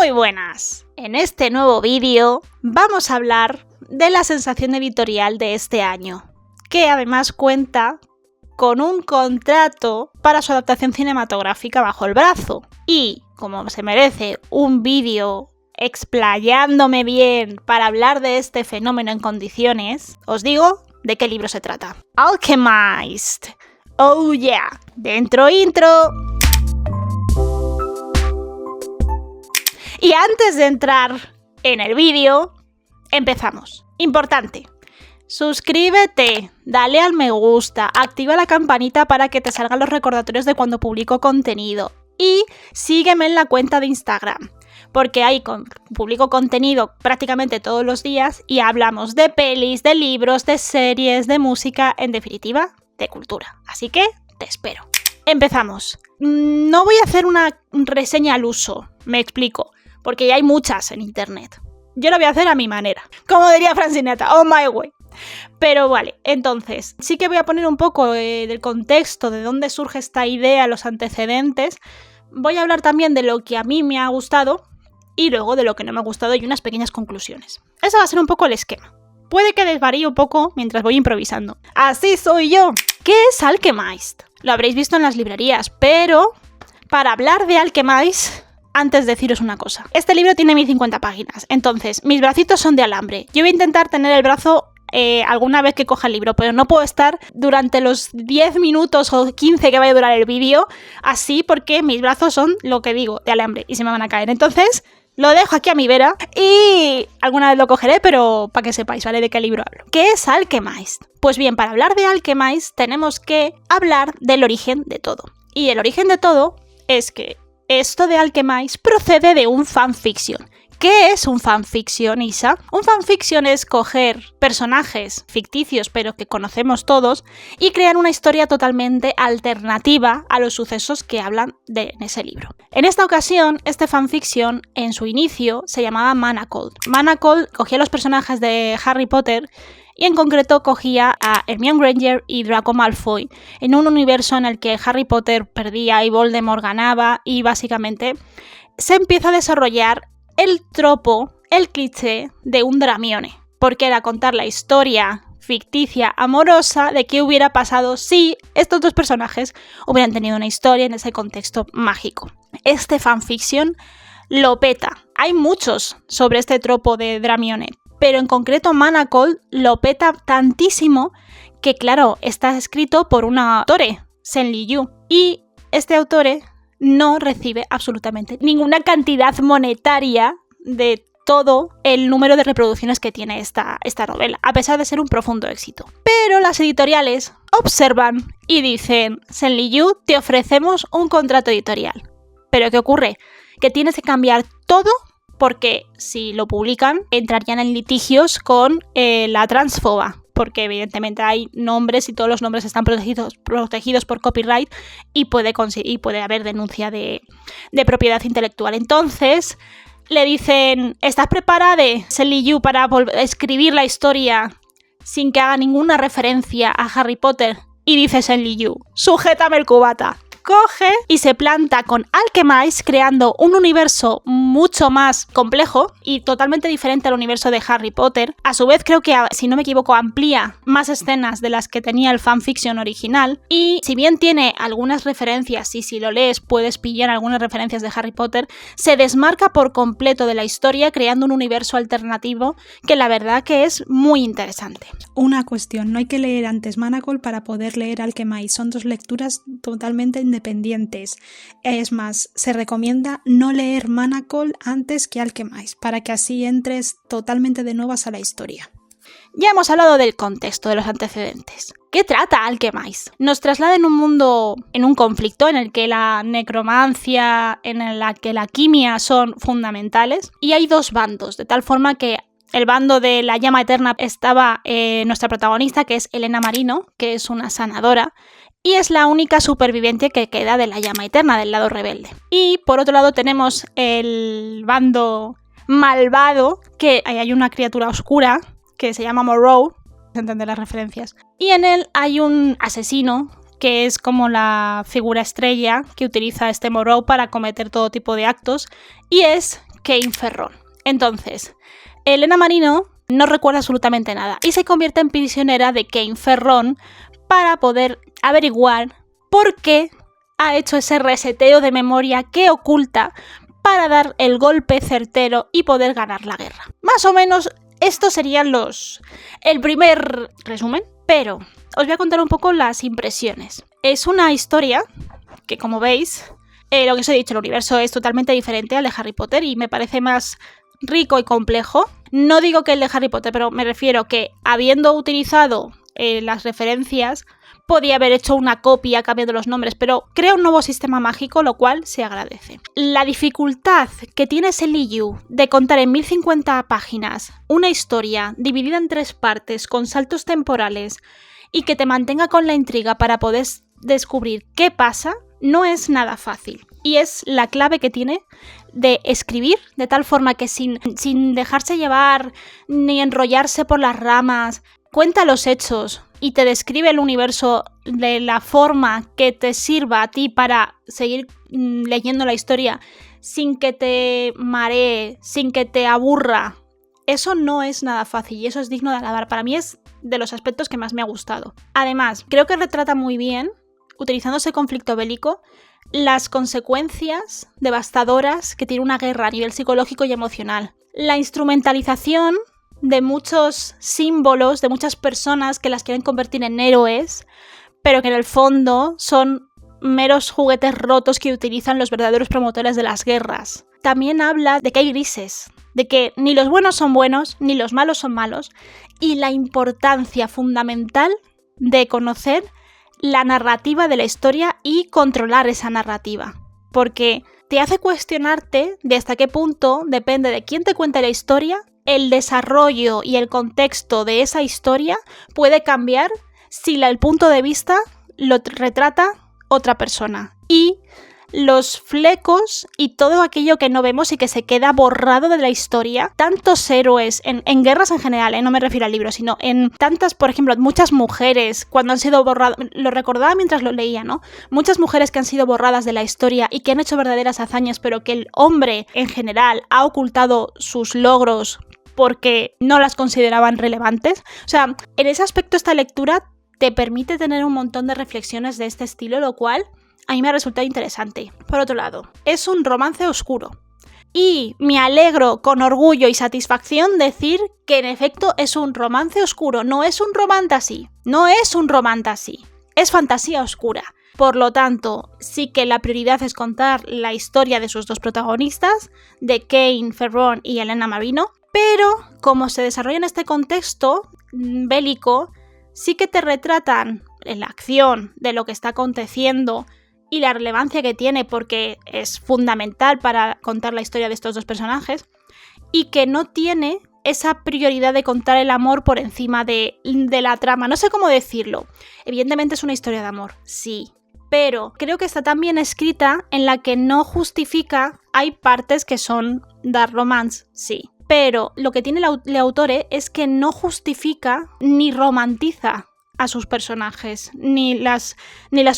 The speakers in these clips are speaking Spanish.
Muy buenas. En este nuevo vídeo vamos a hablar de la sensación editorial de este año, que además cuenta con un contrato para su adaptación cinematográfica bajo el brazo. Y, como se merece un vídeo explayándome bien para hablar de este fenómeno en condiciones, os digo de qué libro se trata. Alchemist. Oh yeah. Dentro intro. Y antes de entrar en el vídeo, empezamos. Importante. Suscríbete, dale al me gusta, activa la campanita para que te salgan los recordatorios de cuando publico contenido. Y sígueme en la cuenta de Instagram, porque ahí publico contenido prácticamente todos los días y hablamos de pelis, de libros, de series, de música, en definitiva, de cultura. Así que te espero. Empezamos. No voy a hacer una reseña al uso, me explico, porque ya hay muchas en internet. Yo lo voy a hacer a mi manera, como diría Francineta, on my way. Pero vale, entonces, sí que voy a poner un poco del contexto, de dónde surge esta idea, los antecedentes. Voy a hablar también de lo que a mí me ha gustado y luego de lo que no me ha gustado y unas pequeñas conclusiones. Ese va a ser un poco el esquema. Puede que desvaríe un poco mientras voy improvisando. ¡Así soy yo! ¿Qué es Alchemist? Lo habréis visto en las librerías, pero para hablar de Alchemist, antes de deciros una cosa. Este libro tiene 1050 páginas, entonces mis bracitos son de alambre. Yo voy a intentar tener el brazo alguna vez que coja el libro, pero no puedo estar durante los 10 minutos o 15 que vaya a durar el vídeo así, porque mis brazos son, lo que digo, de alambre y se me van a caer. Entonces lo dejo aquí a mi vera y alguna vez lo cogeré, pero para que sepáis, ¿vale?, de qué libro hablo. ¿Qué es Alchemist? Pues bien, para hablar de Alchemist tenemos que hablar del origen de todo. Y el origen de todo es que esto de Alchemist procede de un fanfiction. ¿Qué es un fanfiction, Isa? Un fanfiction es coger personajes ficticios, pero que conocemos todos, y crear una historia totalmente alternativa a los sucesos que hablan en ese libro. En esta ocasión, este fanfiction, en su inicio, se llamaba Manacold. Manacold cogía los personajes de Harry Potter y en concreto cogía a Hermione Granger y Draco Malfoy en un universo en el que Harry Potter perdía y Voldemort ganaba, y básicamente se empieza a desarrollar el tropo, el cliché de un Dramione, porque era contar la historia ficticia, amorosa, de qué hubiera pasado si estos dos personajes hubieran tenido una historia en ese contexto mágico. Este fanfiction lo peta. Hay muchos sobre este tropo de Dramione, pero en concreto Manacold lo peta tantísimo que, claro, está escrito por un autore, Sen Li Yu, y este autore no recibe absolutamente ninguna cantidad monetaria de todo el número de reproducciones que tiene esta novela, a pesar de ser un profundo éxito. Pero las editoriales observan y dicen: Sen Li Yu, te ofrecemos un contrato editorial. ¿Pero qué ocurre? Que tienes que cambiar todo, porque si lo publican entrarían en litigios con la transfoba, porque evidentemente hay nombres y todos los nombres están protegidos por copyright y puede haber denuncia de propiedad intelectual. Entonces le dicen: ¿estás preparada, Sen Li Yu, para escribir la historia sin que haga ninguna referencia a Harry Potter? Y dice Sen Li Yu: sujétame el cubata. Coge y se planta con Alchemist, creando un universo mucho más complejo y totalmente diferente al universo de Harry Potter. A su vez, creo que, si no me equivoco, amplía más escenas de las que tenía el fanfiction original. Y si bien tiene algunas referencias, y si lo lees puedes pillar algunas referencias de Harry Potter, se desmarca por completo de la historia, creando un universo alternativo que la verdad que es muy interesante. Una cuestión, no hay que leer antes Manacold para poder leer Alchemist, son dos lecturas totalmente independientes. Es más, se recomienda no leer Manacold antes que Alchemist, para que así entres totalmente de nuevas a la historia. Ya hemos hablado del contexto, de los antecedentes. ¿Qué trata Alchemist? Nos traslada en un mundo, en un conflicto en el que la necromancia, en la que la alquimia son fundamentales, y hay dos bandos, de tal forma que el bando de la llama eterna estaba nuestra protagonista, que es Elena Marino, que es una sanadora, y es la única superviviente que queda de la llama eterna, del lado rebelde. Y por otro lado tenemos el bando malvado, que hay una criatura oscura que se llama Moreau, se entienden las referencias, y en él hay un asesino que es como la figura estrella que utiliza este Moreau para cometer todo tipo de actos, y es Kane Ferron. Entonces, Elena Marino no recuerda absolutamente nada y se convierte en prisionera de Kane Ferron para poder averiguar por qué ha hecho ese reseteo de memoria que oculta para dar el golpe certero y poder ganar la guerra. Más o menos estos serían el primer resumen, pero os voy a contar un poco las impresiones. Es una historia que, como veis, lo que os he dicho, el universo es totalmente diferente al de Harry Potter y me parece más rico y complejo. No digo que el de Harry Potter, pero me refiero que habiendo utilizado las referencias, podía haber hecho una copia cambiando los nombres, pero crea un nuevo sistema mágico, lo cual se agradece. La dificultad que tiene ese Liyu de contar en 1050 páginas una historia dividida en 3 partes con saltos temporales y que te mantenga con la intriga para poder descubrir qué pasa, no es nada fácil. Y es la clave que tiene de escribir de tal forma que sin dejarse llevar ni enrollarse por las ramas, cuenta los hechos y te describe el universo de la forma que te sirva a ti para seguir leyendo la historia sin que te maree, sin que te aburra. Eso no es nada fácil y eso es digno de alabar. Para mí es de los aspectos que más me ha gustado. Además, creo que retrata muy bien, utilizando ese conflicto bélico, las consecuencias devastadoras que tiene una guerra a nivel psicológico y emocional. La instrumentalización de muchos símbolos, de muchas personas que las quieren convertir en héroes, pero que en el fondo son meros juguetes rotos que utilizan los verdaderos promotores de las guerras. También habla de que hay grises, de que ni los buenos son buenos, ni los malos son malos, y la importancia fundamental de conocer la narrativa de la historia y controlar esa narrativa, porque te hace cuestionarte de hasta qué punto depende de quién te cuente la historia. El desarrollo y el contexto de esa historia puede cambiar si el punto de vista lo retrata otra persona. Y los flecos y todo aquello que no vemos y que se queda borrado de la historia, tantos héroes en guerras en general, no me refiero al libro, sino en tantas, por ejemplo, muchas mujeres cuando han sido borradas, lo recordaba mientras lo leía, ¿no? Muchas mujeres que han sido borradas de la historia y que han hecho verdaderas hazañas, pero que el hombre en general ha ocultado sus logros porque no las consideraban relevantes. O sea, en ese aspecto esta lectura te permite tener un montón de reflexiones de este estilo, lo cual a mí me ha resultado interesante. Por otro lado, es un romance oscuro. Y me alegro con orgullo y satisfacción decir que en efecto es un romance oscuro, no es un romantasy. No es un romantasy, es fantasía oscura. Por lo tanto, sí que la prioridad es contar la historia de sus dos protagonistas, de Kane Ferron y Elena Marino, pero como se desarrolla en este contexto bélico, sí que te retratan en la acción de lo que está aconteciendo y la relevancia que tiene porque es fundamental para contar la historia de estos dos personajes, y que no tiene esa prioridad de contar el amor por encima de la trama. No sé cómo decirlo. Evidentemente es una historia de amor, sí, pero creo que está tan bien escrita en la que no justifica. Hay partes que son dark romance, sí, pero lo que tiene el autor es que no justifica ni romantiza a sus personajes, ni las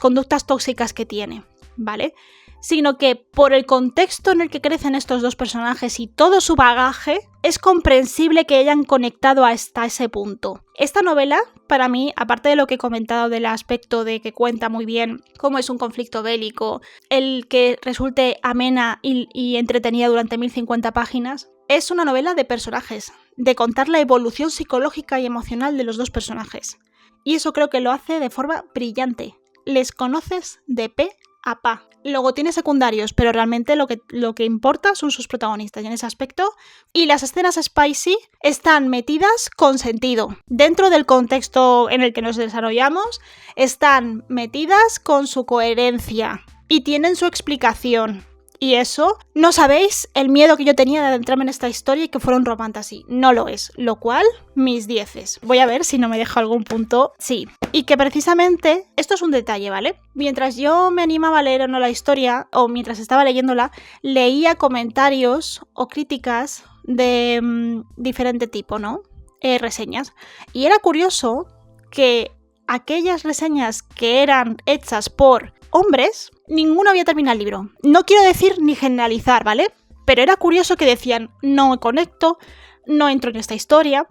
conductas tóxicas que tiene, ¿vale? Sino que por el contexto en el que crecen estos dos personajes y todo su bagaje, es comprensible que hayan conectado hasta ese punto. Esta novela, para mí, aparte de lo que he comentado del aspecto de que cuenta muy bien cómo es un conflicto bélico, el que resulte amena y entretenida durante 1050 páginas, es una novela de personajes, de contar la evolución psicológica y emocional de los dos personajes. Y eso creo que lo hace de forma brillante. Les conoces de pe a pa. Luego tiene secundarios, pero realmente lo que importa son sus protagonistas y en ese aspecto. Y las escenas spicy están metidas con sentido. Dentro del contexto en el que nos desarrollamos, están metidas con su coherencia y tienen su explicación. Y eso, no sabéis el miedo que yo tenía de adentrarme en esta historia y que fuera un romantasy. No lo es, lo cual, mis 10. Voy a ver si no me dejo algún punto. Sí. Y que precisamente, esto es un detalle, ¿vale? Mientras yo me animaba a leer o no la historia, o mientras estaba leyéndola, leía comentarios o críticas de diferente tipo, ¿no? Reseñas. Y era curioso que aquellas reseñas que eran hechas por hombres, ninguno había terminado el libro. No quiero decir ni generalizar, ¿vale? Pero era curioso que decían, no me conecto, no entro en esta historia,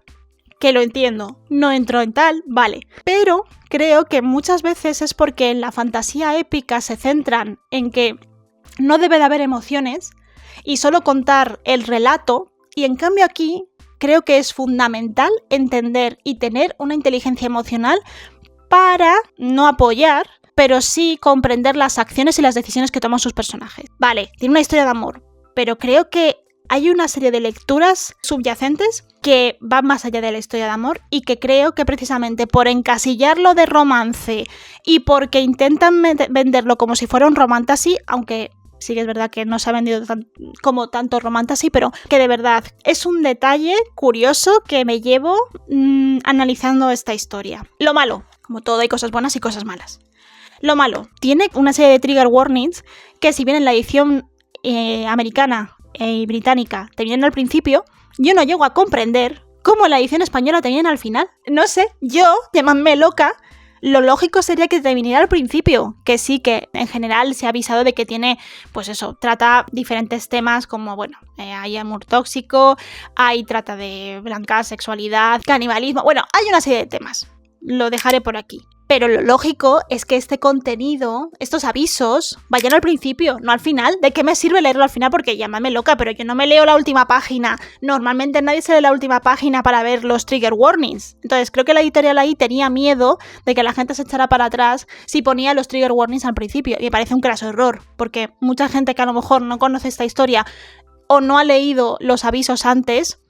que lo entiendo, no entro en tal, vale. Pero creo que muchas veces es porque en la fantasía épica se centran en que no debe de haber emociones y solo contar el relato, y en cambio aquí creo que es fundamental entender y tener una inteligencia emocional para no apoyar, pero sí comprender las acciones y las decisiones que toman sus personajes. Vale, tiene una historia de amor, pero creo que hay una serie de lecturas subyacentes que van más allá de la historia de amor y que creo que precisamente por encasillarlo de romance y porque intentan venderlo como si fuera un romantasy, aunque sí que es verdad que no se ha vendido como tanto romantasy, pero que de verdad es un detalle curioso que me llevo analizando esta historia. Lo malo, como todo hay cosas buenas y cosas malas. Lo malo, tiene una serie de trigger warnings que si bien en la edición americana y británica te vienen al principio, yo no llego a comprender cómo en la edición española te vienen al final. No sé, yo, llamadme loca, lo lógico sería que te viniera al principio, que sí, que en general se ha avisado de que tiene, pues eso, trata diferentes temas como, bueno, hay amor tóxico, hay trata de blanca, sexualidad, canibalismo, bueno, hay una serie de temas. Lo dejaré por aquí. Pero lo lógico es que este contenido, estos avisos, vayan al principio, no al final. ¿De qué me sirve leerlo al final? Porque llámame loca, pero yo no me leo la última página. Normalmente nadie se lee la última página para ver los trigger warnings. Entonces creo que la editorial ahí tenía miedo de que la gente se echara para atrás si ponía los trigger warnings al principio. Y me parece un craso error, porque mucha gente que a lo mejor no conoce esta historia o no ha leído los avisos antes,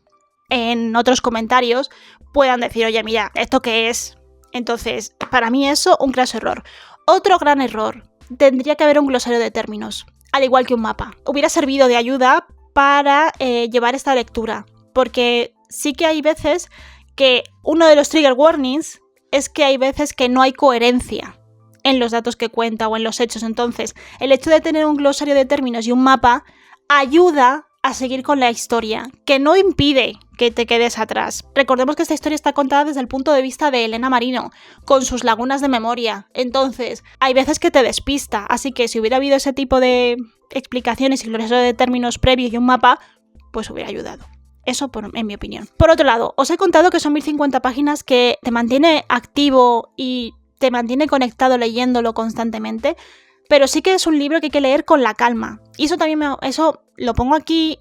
en otros comentarios, puedan decir, oye, mira, ¿esto qué es? Entonces, para mí eso, un craso error. Otro gran error, tendría que haber un glosario de términos, al igual que un mapa. Hubiera servido de ayuda para llevar esta lectura, porque sí que hay veces que uno de los trigger warnings es que hay veces que no hay coherencia en los datos que cuenta o en los hechos. Entonces, el hecho de tener un glosario de términos y un mapa ayuda a seguir con la historia, que no impide que te quedes atrás. Recordemos que esta historia está contada desde el punto de vista de Elena Marino, con sus lagunas de memoria. Entonces, hay veces que te despista, así que si hubiera habido ese tipo de explicaciones y glosario de términos previos y un mapa, pues hubiera ayudado. Eso en mi opinión. Por otro lado, os he contado que son 1050 páginas que te mantiene activo y te mantiene conectado leyéndolo constantemente, pero sí que es un libro que hay que leer con la calma. Y eso también eso lo pongo aquí,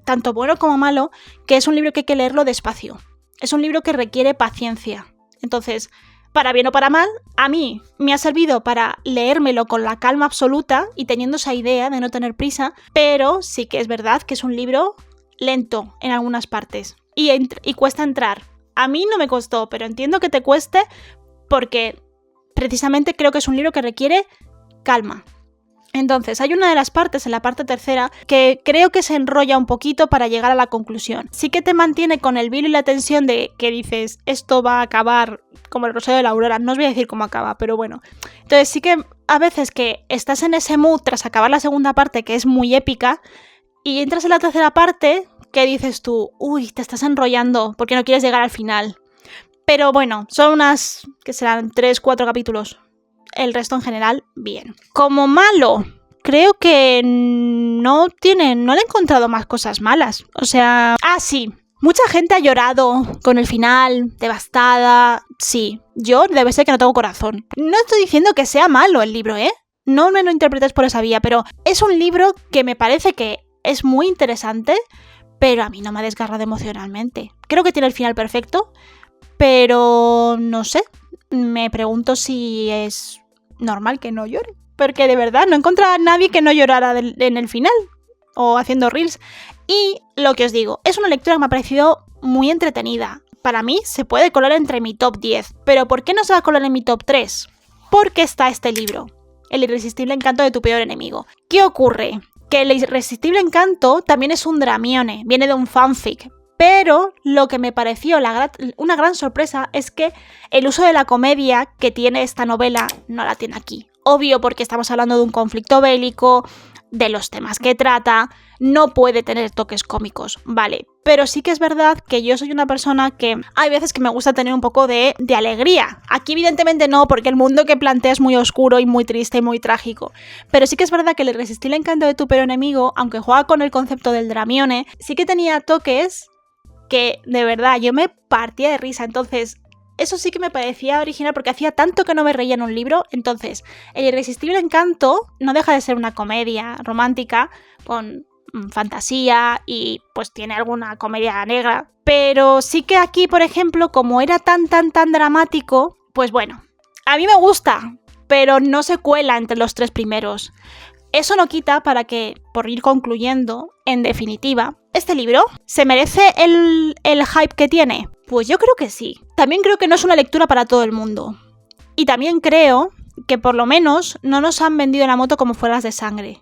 tanto bueno como malo, que es un libro que hay que leerlo despacio. Es un libro que requiere paciencia. Entonces, para bien o para mal, a mí me ha servido para leérmelo con la calma absoluta y teniendo esa idea de no tener prisa, pero sí que es verdad que es un libro lento en algunas partes y cuesta entrar. A mí no me costó, pero entiendo que te cueste porque precisamente creo que es un libro que requiere calma. Entonces, hay una de las partes, en la parte tercera, que creo que se enrolla un poquito para llegar a la conclusión. Sí que te mantiene con el vilo y la tensión de que dices, esto va a acabar como el Rosario de la Aurora. No os voy a decir cómo acaba, pero bueno. Entonces, sí que a veces que estás en ese mood tras acabar la segunda parte, que es muy épica, y entras en la tercera parte, que dices tú, uy, te estás enrollando porque no quieres llegar al final. Pero bueno, son unas, que serán 3-4 capítulos. El resto en general, bien. Como malo, creo que no le he encontrado más cosas malas. O sea, sí, mucha gente ha llorado con el final, devastada. Sí, yo debe ser que no tengo corazón. No estoy diciendo que sea malo el libro, ¿eh? No me lo interpretes por esa vía, pero es un libro que me parece que es muy interesante, pero a mí no me ha desgarrado emocionalmente. Creo que tiene el final perfecto, pero no sé. Me pregunto si es normal que no llore, porque de verdad no he encontrado a nadie que no llorara en el final o haciendo reels. Y lo que os digo, es una lectura que me ha parecido muy entretenida. Para mí se puede colar entre mi top 10, pero ¿por qué no se va a colar en mi top 3? Porque está este libro, El irresistible encanto de tu peor enemigo. ¿Qué ocurre? Que El irresistible encanto también es un dramione, viene de un fanfic. Pero lo que me pareció una gran sorpresa es que el uso de la comedia que tiene esta novela no la tiene aquí. Obvio, porque estamos hablando de un conflicto bélico, de los temas que trata, no puede tener toques cómicos, vale. Pero sí que es verdad que yo soy una persona que hay veces que me gusta tener un poco de alegría. Aquí evidentemente no, porque el mundo que plantea es muy oscuro y muy triste y muy trágico. Pero sí que es verdad que Le resistí el encanto de tu peor enemigo, aunque juega con el concepto del Dramione, sí que tenía toques que de verdad yo me partía de risa. Entonces, eso sí que me parecía original porque hacía tanto que no me reía en un libro. Entonces, El irresistible encanto no deja de ser una comedia romántica con fantasía y pues tiene alguna comedia negra. Pero sí que aquí, por ejemplo, como era tan dramático, pues bueno, a mí me gusta, pero no se cuela entre los 3 primeros. Eso no quita para que, por ir concluyendo, en definitiva, ¿este libro se merece el hype que tiene? Pues yo creo que sí. También creo que no es una lectura para todo el mundo. Y también creo que por lo menos no nos han vendido la moto como fue Alas de Sangre.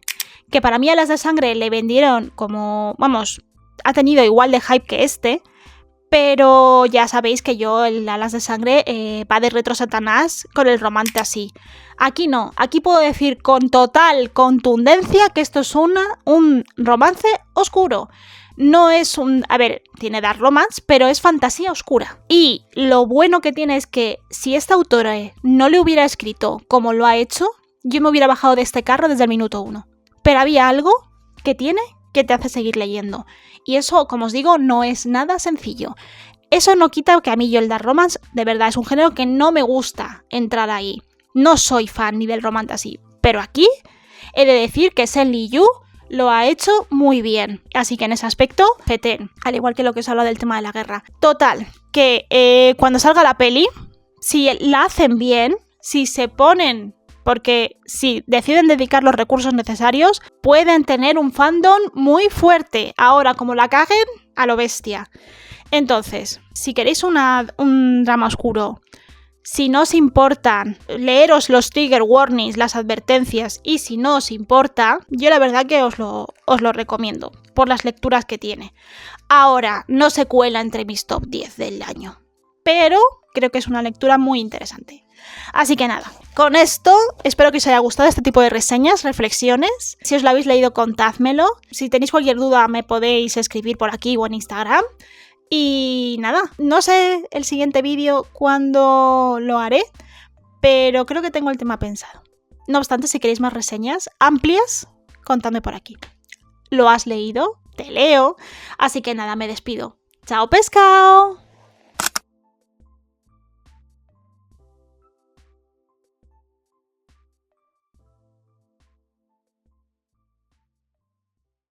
Que para mí Alas de Sangre le vendieron como, vamos, ha tenido igual de hype que este, pero ya sabéis que yo el Alas de Sangre va de retro Satanás con el romance así. Aquí no, aquí puedo decir con total contundencia que esto es un romance oscuro. No es un... A ver, tiene dark romance, pero es fantasía oscura. Y lo bueno que tiene es que si esta autora no le hubiera escrito como lo ha hecho, yo me hubiera bajado de este carro desde el minuto 1. Pero había algo que tiene que te hace seguir leyendo. Y eso, como os digo, no es nada sencillo. Eso no quita que a mí yo el dark romance, de verdad, es un género que no me gusta entrar ahí. No soy fan ni del romance así. Pero aquí he de decir que Sen Li Yu lo ha hecho muy bien. Así que en ese aspecto, fetén. Al igual que lo que os habla del tema de la guerra. Total, que cuando salga la peli, si la hacen bien, si se ponen... Porque si deciden dedicar los recursos necesarios, pueden tener un fandom muy fuerte. Ahora, como la caguen, a lo bestia. Entonces, si queréis un drama oscuro, si no os importan, leeros los trigger warnings, las advertencias, y si no os importa, yo la verdad que os lo recomiendo, por las lecturas que tiene. Ahora, no se cuela entre mis top 10 del año, pero creo que es una lectura muy interesante. Así que nada, con esto espero que os haya gustado este tipo de reseñas, reflexiones. Si os lo habéis leído, contádmelo. Si tenéis cualquier duda me podéis escribir por aquí o en Instagram. Y nada, no sé el siguiente vídeo cuándo lo haré, pero creo que tengo el tema pensado. No obstante, si queréis más reseñas amplias, contadme por aquí. ¿Lo has leído? Te leo. Así que nada, me despido. ¡Chao, pescado!